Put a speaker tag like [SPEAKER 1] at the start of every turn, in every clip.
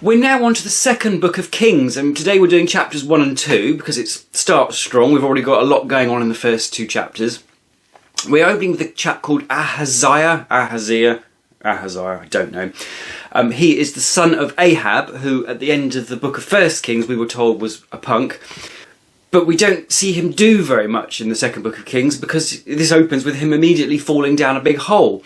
[SPEAKER 1] We're now on to the second book of Kings, and today we're doing chapters 1 and 2 because it starts strong. We've already got a lot going on in the first two chapters. We're opening with a chap called Ahaziah, I don't know. He is the son of Ahab, who at the end of the book of First Kings we were told was a punk. But we don't see him do very much in the second book of Kings because this opens with him immediately falling down a big hole.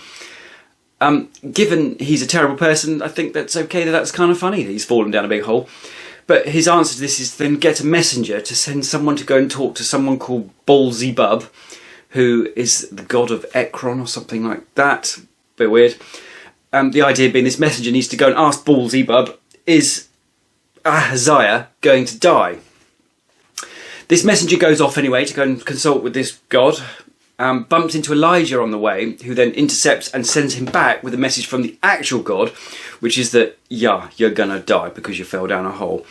[SPEAKER 1] Given he's a terrible person, I think that's okay, that's kind of funny that he's fallen down a big hole. But his answer to this is then get a messenger to send someone to go and talk to someone called Baal-Zebub, who is the god of Ekron or something like that. Bit weird. The idea being this messenger needs to go and ask Baal-Zebub, is Ahaziah going to die? This messenger goes off anyway to go and consult with this god. Bumps into Elijah on the way, who then intercepts and sends him back with a message from the actual God, which is that, yeah, you're gonna die because you fell down a hole.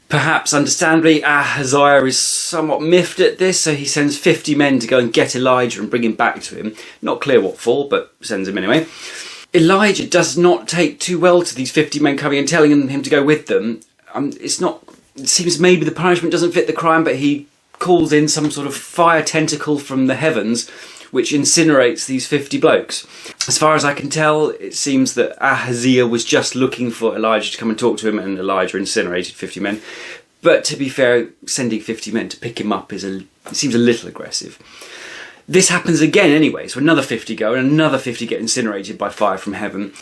[SPEAKER 1] Perhaps understandably, Ahaziah is somewhat miffed at this, so he sends 50 men to go and get Elijah and bring him back to him. Not clear what for, but sends him anyway. Elijah does not take too well to these 50 men coming and telling him to go with them. It seems maybe the punishment doesn't fit the crime, but he calls in some sort of fire tentacle from the heavens which incinerates these 50 blokes. As far as I can tell, it seems that Ahaziah was just looking for Elijah to come and talk to him, and Elijah incinerated 50 men. But to be fair, sending 50 men to pick him up it seems a little aggressive. This happens again anyway, so another 50 go and another 50 get incinerated by fire from heaven.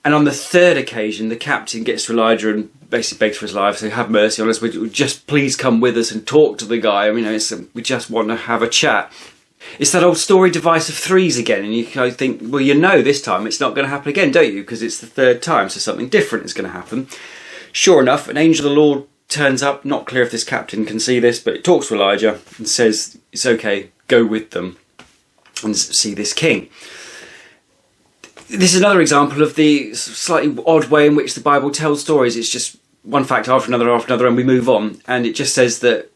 [SPEAKER 1] And on the third occasion, the captain gets to Elijah and basically begs for his life, so have mercy on us, just please come with us and talk to the guy. I mean, we just want to have a chat. It's that old story device of threes again, and you kind of think, well, you know this time it's not going to happen again, don't you? Because it's the third time, so something different is going to happen. Sure enough, an angel of the Lord turns up, not clear if this captain can see this, but it talks to Elijah and says, it's okay, go with them and see this king. This is another example of the slightly odd way in which the Bible tells stories. It's just one fact after another, and we move on. And it just says that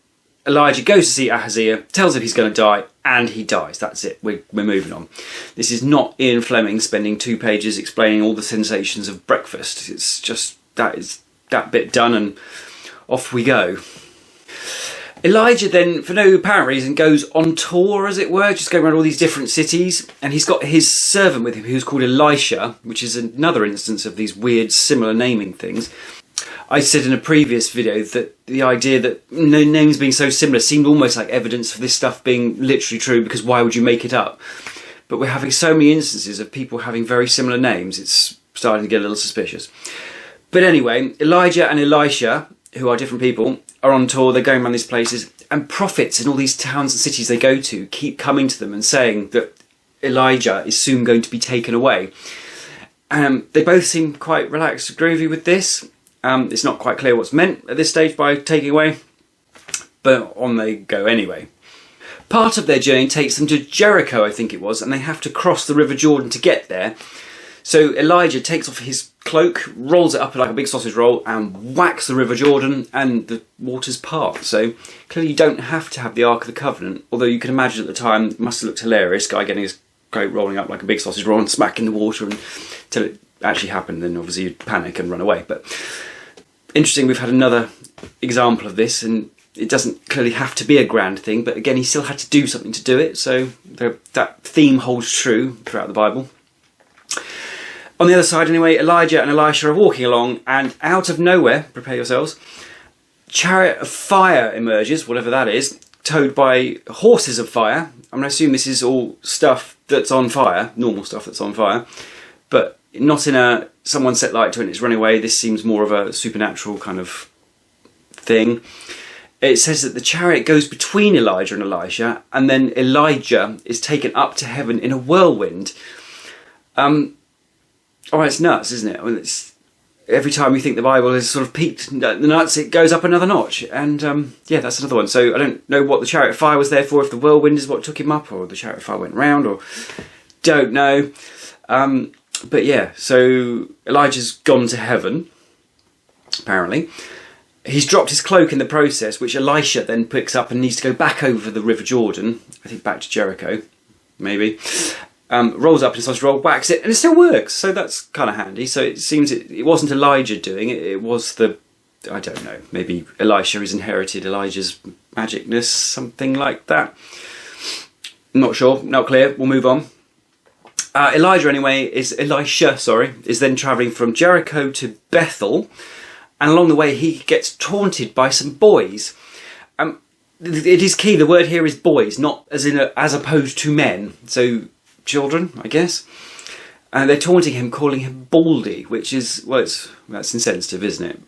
[SPEAKER 1] Elijah goes to see Ahaziah, tells him he's going to die, and he dies. That's it. We're moving on. This is not Ian Fleming spending 2 pages explaining all the sensations of breakfast. It's just that bit done, and off we go. Elijah then, for no apparent reason, goes on tour, as it were, just going around all these different cities, and he's got his servant with him who's called Elisha, which is another instance of these weird similar naming things. I said in a previous video that the idea that no names being so similar seemed almost like evidence for this stuff being literally true, because why would you make it up? But we're having so many instances of people having very similar names, it's starting to get a little suspicious. But anyway, Elijah and Elisha, who are different people, are on tour, they're going around these places, and prophets in all these towns and cities they go to keep coming to them and saying that Elijah is soon going to be taken away. They both seem quite relaxed and groovy with this. It's not quite clear what's meant at this stage by taking away, but on they go anyway. Part of their journey takes them to Jericho, I think it was, and they have to cross the River Jordan to get there. So Elijah takes off his cloak, rolls it up like a big sausage roll, and whacks the River Jordan, and the waters part. So clearly you don't have to have the Ark of the Covenant, although you can imagine at the time it must have looked hilarious, guy getting his cloak rolling up like a big sausage roll and smacking the water until it actually happened, then obviously you'd panic and run away. But interesting, we've had another example of this, and it doesn't clearly have to be a grand thing, but again, he still had to do something to do it, so that theme holds true throughout the Bible. On the other side anyway, Elijah and Elisha are walking along, and out of nowhere, prepare yourselves, chariot of fire emerges, whatever that is, towed by horses of fire. I'm going to assume this is all stuff that's on fire, normal stuff that's on fire, but not in a someone set light to it and it's running away. This seems more of a supernatural kind of thing. It says that the chariot goes between Elijah and Elisha, and then Elijah is taken up to heaven in a whirlwind. Oh, it's nuts, isn't it? I mean, every time you think the Bible has sort of peaked the nuts, it goes up another notch. And yeah, that's another one. So I don't know what the chariot of fire was there for, if the whirlwind is what took him up, or the chariot of fire went round, or don't know. But yeah, so Elijah's gone to heaven, apparently. He's dropped his cloak in the process, which Elisha then picks up and needs to go back over the River Jordan. I think back to Jericho, maybe. rolls up in a sausage roll, whacks it, and it still works. So that's kind of handy. So it seems it wasn't Elijah doing it. It was I don't know, maybe Elisha has inherited Elijah's magicness, something like that. Not sure, not clear. We'll move on. Elisha, is then travelling from Jericho to Bethel, and along the way he gets taunted by some boys. It is key. The word here is boys, not as opposed to men. So children, I guess. And they're taunting him, calling him Baldy, which is that's insensitive, isn't it?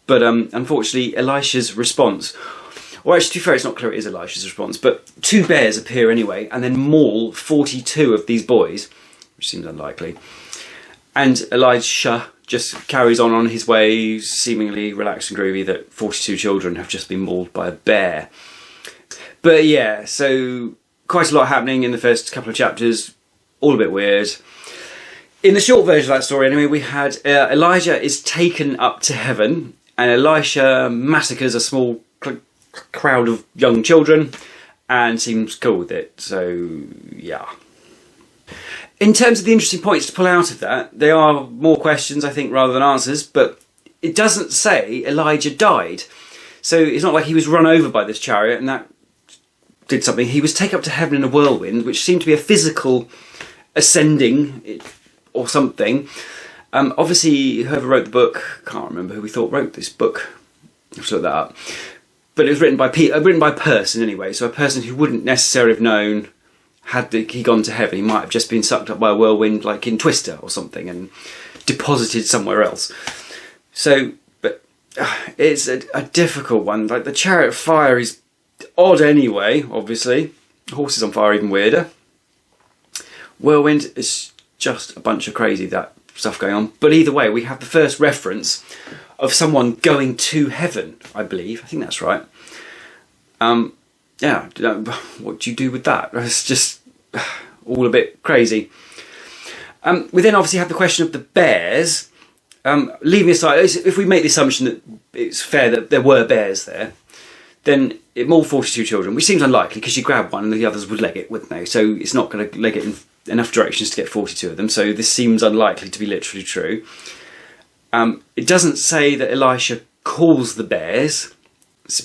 [SPEAKER 1] But unfortunately, Elisha's response. Or actually, to be fair, it's not clear it is Elisha's response, but 2 bears appear anyway, and then maul 42 of these boys, which seems unlikely. And Elisha just carries on his way, seemingly relaxed and groovy, that 42 children have just been mauled by a bear. But yeah, so quite a lot happening in the first couple of chapters, all a bit weird. In the short version of that story, anyway, we had Elijah is taken up to heaven, and Elisha massacres a small crowd of young children and seems cool with it. So yeah, in terms of the interesting points to pull out of that, there are more questions I think rather than answers, but it doesn't say Elijah died, so it's not like he was run over by this chariot and that did something. He was taken up to heaven in a whirlwind, which seemed to be a physical ascending or something. Obviously whoever wrote the book, can't remember who we thought wrote this book, I have to look that up. But it was written by a person anyway, so a person who wouldn't necessarily have known had he gone to heaven. He might have just been sucked up by a whirlwind like in Twister or something and deposited somewhere else. So, but it's a difficult one. Like the chariot of fire is odd anyway, obviously. Horses on fire even weirder. Whirlwind is just a bunch of crazy that stuff going on. But either way, we have the first reference of someone going to heaven, I believe. I think that's right. Yeah, what do you do with that? It's just all a bit crazy. We then obviously have the question of the bears. Leaving aside, if we make the assumption that it's fair that there were bears there, then it mauled 42 children, which seems unlikely because you grab one and the others would leg it, wouldn't they? So it's not going to leg it in enough directions to get 42 of them. So this seems unlikely to be literally true. It doesn't say that Elisha calls the bears,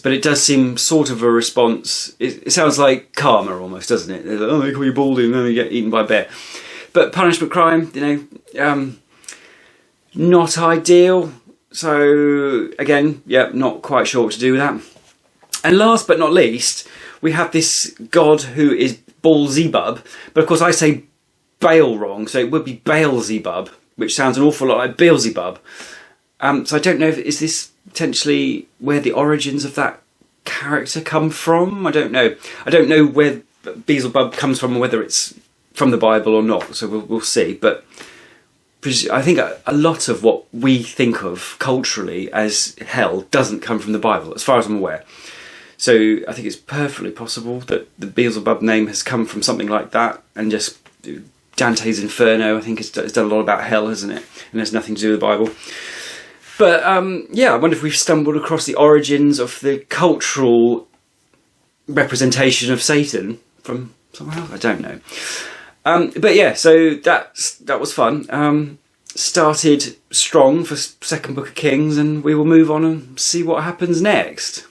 [SPEAKER 1] but it does seem sort of a response. It sounds like karma almost, doesn't it? Like, oh, they call you Baldy and then you get eaten by a bear. But punishment crime, not ideal. So again, yeah, not quite sure what to do with that. And last but not least, we have this god who is Baal-Zebub, but of course I say Baal wrong, so it would be Baal-Zebub, which sounds an awful lot like Beelzebub. So I don't know is this potentially where the origins of that character come from? I don't know. I don't know where Beelzebub comes from, or whether it's from the Bible or not. So we'll see. But I think a lot of what we think of culturally as hell doesn't come from the Bible, as far as I'm aware. So I think it's perfectly possible that the Beelzebub name has come from something like that, and just Dante's Inferno, I think, has done a lot about hell, hasn't it? And there's nothing to do with the Bible. But yeah, I wonder if we've stumbled across the origins of the cultural representation of Satan from somewhere else. I don't know. But yeah, so that was fun. Started strong for second book of Kings, and we will move on and see what happens next.